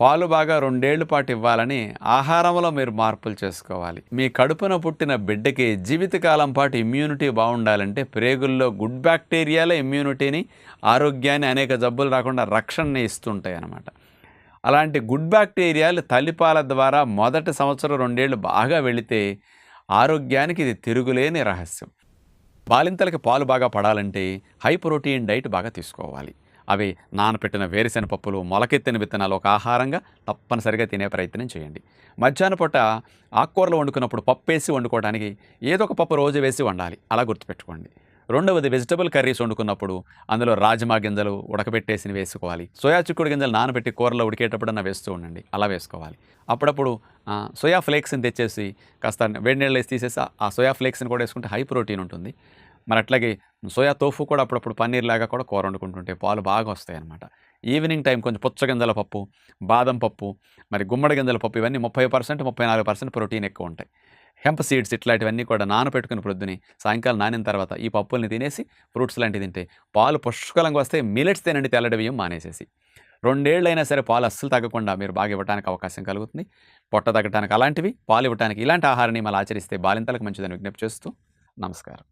పాలు బాగా 2 ఏళ్ల పాటు ఇవ్వాలని ఆహారంలో మీరు మార్పులు చేసుకోవాలి. మీ కడుపున పుట్టిన బిడ్డకి జీవితకాలం పాటు ఇమ్యూనిటీ బావుండాలంటే ప్రేగుల్లో గుడ్ బ్యాక్టీరియాలే ఇమ్యూనిటీని, ఆరోగ్యాన్ని, అనేక జబ్బులు రాకుండా రక్షణని ఇస్తుంటాయన్నమాట. అలాంటి గుడ్ బ్యాక్టీరియాలు తల్లిపాల ద్వారా మొదటి సంవత్సరం 2 ఏళ్లు బాగా వెళితే ఆరోగ్యానికి ఇది తిరుగులేని రహస్యం. బాలింతలకి పాలు బాగా పడాలంటే హై ప్రోటీన్ డైట్ బాగా తీసుకోవాలి. అవి నానపెట్టిన వేరుశెనగ పప్పులు, మొలకెత్తిన విత్తనాలు ఒక ఆహారంగా తప్పనిసరిగా తినే ప్రయత్నం చేయండి. మధ్యాహ్న పూట ఆకుకూరలు వండుకున్నప్పుడు పప్పేసి వండుకోవడానికి ఏదో ఒక పప్పు రోజు వేసి వండాలి. అలా గుర్తుపెట్టుకోండి. రెండవది వెజిటబుల్ కర్రీస్ వండుకున్నప్పుడు అందులో రాజ్మా గింజలు ఉడకబెట్టేసి వేసుకోవాలి. సోయా చిక్కుడు గింజలు నానబెట్టి కూరలో ఉడికేటప్పుడన్నా వేస్తూ ఉండండి. అలా వేసుకోవాలి. అప్పుడప్పుడు సోయా ఫ్లేక్స్ని తెచ్చేసి కాస్త వేడి నీళ్ళు వేసి తీసేసి ఆ సోయా ఫ్లేక్స్ని కూడా వేసుకుంటే హై ప్రోటీన్ ఉంటుంది. మరి అట్లాగే సోయా తోఫు కూడా అప్పుడప్పుడు పన్నీర్ లాగా కూడా కూర వండుకుంటుంటే పాలు బాగా వస్తాయన్నమాట. ఈవినింగ్ టైం కొంచెం పుచ్చగింజల పప్పు, బాదం పప్పు, మరి గుమ్మడి గింజల పప్పు ఇవన్నీ 30%, 34% ప్రోటీన్ ఎక్కువ ఉంటాయి. హెంప్ సీడ్స్ ఇట్లాంటివన్నీ కూడా నానపెట్టుకుని ప్రొద్దుని సాయంకాలం నానిన తర్వాత ఈ పప్పుల్ని తినేసి ఫ్రూట్స్ లాంటివి తింటే పాలు పుష్కలంగా వస్తాయి. మిల్లెట్స్ తినండి, తెల్లటి బియ్యం మానేసేసి. 2 ఏళ్లైనా సరే పాలు అస్సలు తగ్గకుండా మీరు బాగా ఇవ్వడానికి అవకాశం కలుగుతుంది. పొట్ట తగ్గడానికి అలాంటివి, పాలు ఇవ్వడానికి ఇలాంటి ఆహార నియమాలు ఆచరిస్తే బాలింతలకు మంచిదని విజ్ఞప్తి చేస్తూ నమస్కారం.